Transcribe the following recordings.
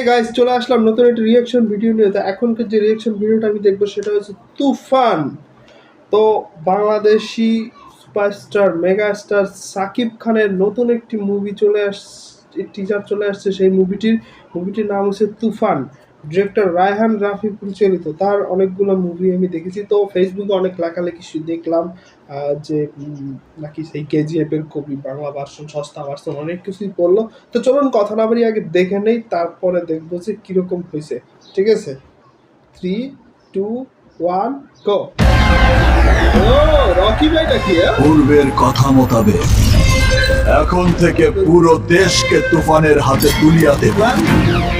Guys, চলে আসলাম নতুন একটা রিয়াকশন ভিডিও নিয়ে। তো এখনকার যে রিয়াকশন ভিডিওটা আমি দেখবো সেটা হচ্ছে তুফান। তো Bangladeshi superstar mega star Shakib খানের নতুন একটি মুভি চলে আসছে, টিজার চলে আসছে। সেই মুভিটির নাম হচ্ছে তুফান। ডিরেক্টর রায়হান রাফি পরিচালিত। তার অনেকগুলো মুভি আমি দেখেছি। তো ফেসবুকে অনেক লেখালেখি দেখলাম যে নাকি সেই কেজিএফ এর কপি, বাংলা ভার্সন, সস্তা ভার্সন, অনেক কিছুই বললো। তো চলুন কথা না বাড়ি আগে দেখে নেই, তারপরে দেখবো যে কিরকম হয়েছে। ঠিক আছে, 3, 2, 1 গো। ও রকি ভাইটা কি? পূর্বের কথা মোতাবেক এখন থেকে পুরো দেশকে তুফানের হাতে তুলিয়া দেব।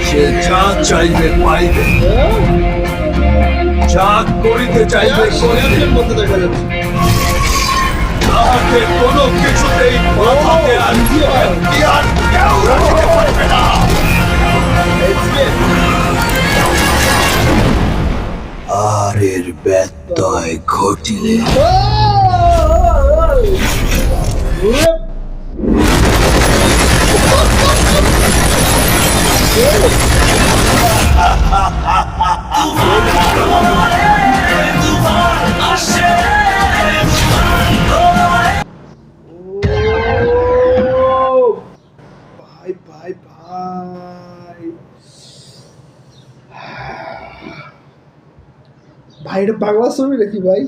সে যা চাইবে পাইবে, যা করিতে চাইবে করিবে। মধ্যে দেখা যাচ্ছে তাহাকে কোনো কিছুতেই বাধাতে আর কেউ রাখিতে পারবে না। আর এর ব্যত্যয় ঘটিলে ভাই ভাই ভাই ভাই, এটা বাংলা ছবি নাকি ভাই?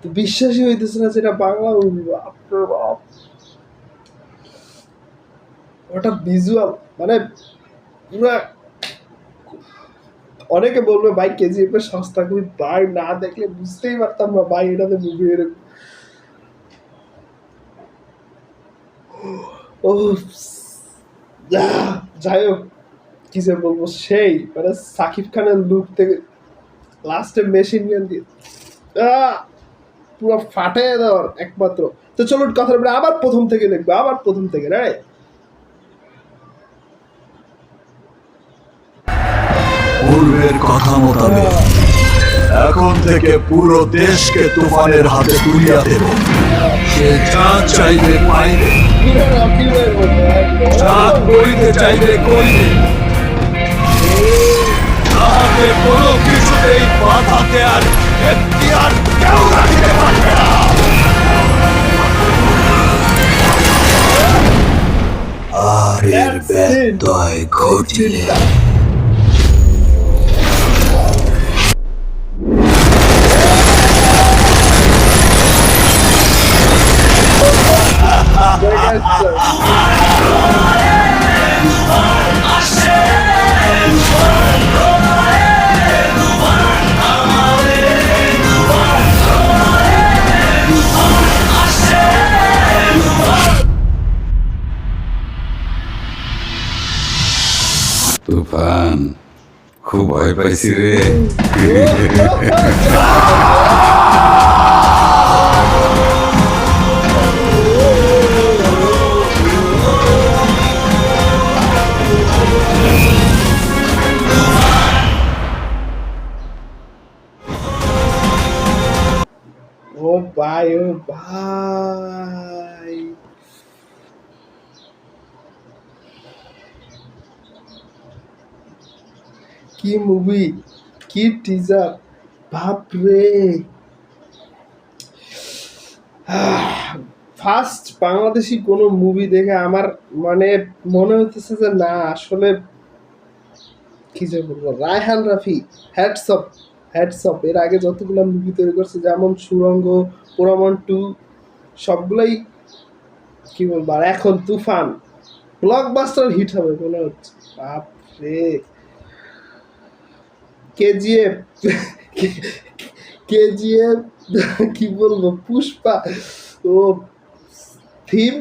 তো বিশ্বাসই হইতেছে না যেটা বাংলা মুভি। বাপরে বাপ, ওটা ভিজুয়াল মানে পুরা। অনেকে বলবে ভাই কেজিএফ এর সস্তা করি, ভাই না দেখলে বুঝতেই পারতাম না ভাই এটাতে মুভি এরকম। ও যাই হোক, কি যে বলবো, সেই মানে সাকিব খানের লুক থেকে লাস্টে মেশিন গান দিয়ে পুরো ফাটে দেওয়ার একমাত্র। তো চলুন কথা বলে আবার প্রথম থেকে দেখবো, আবার প্রথম থেকে রাইট। পূর্বের কথা মোতাবেক এখন থেকে পুরো দেশকে তুফানের হাতে তুলিয়া দেব। সে যা চাইবে পাইবে, যা করিতে চাইবে করিবে। তাহাকে কোনো কিছুতেই বাধাতে আর কেউ রাখতে পারবে না। আর এর ব্যত্যয় ঘটিলে তুফান, খুব ভয় পাইছি রে। ও ভাই, ও ভাই, কি মুভি, কি টিজার, বাপরে। ফার্স্ট বাংলাদেশি কোনো মুভি দেখে আমার মানে মনে হইতেছে যে না আসলে কি যে বলবো, রায়হান রাফি হ্যাটসঅপ, হ্যাটসঅপ। এর আগে যতগুলো মুভি তৈরি করছে, যেমন সুড়ঙ্গ, পোড়ামন 2, সবগুলাই কি বলবো। আর এখন তুফান ব্লকবাস্টার হিট হবে মনে হচ্ছে। বাপরে, কেজিএফ, কেজিএফ, কি বলবো, পুষ্পা। ও থিম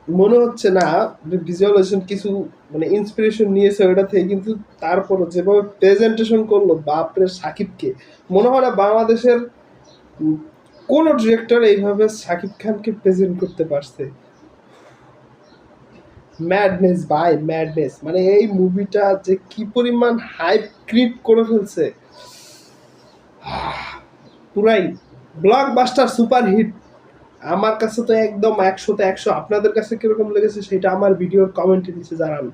মনে হচ্ছে না ভিজুয়ালাইজেশন কিছু মানে ইন্সপিরেশন নিয়েছে ওইটা থেকে, কিন্তু তারপরও যেভাবে প্রেজেন্টেশন করলো, বাপরে, সাকিবকে মনে হয় না বাংলাদেশের কোনো ডিরেক্টর এইভাবে সাকিব খানকে প্রেজেন্ট করতে পারছে। ম্যাডনেস ভাই, ম্যাডনেস। মানে এই মুভিটা যে কি পরিমাণ হাইপ ক্রিয়েট করে ফেলছে, পুরাই ব্লকবাস্টার সুপার হিট। আমার কাছে তো একদম 100-তে 100। আপনাদের কাছে কিরকম লেগেছে সেটা আমার ভিডিওর কমেন্টে নিচে জানান।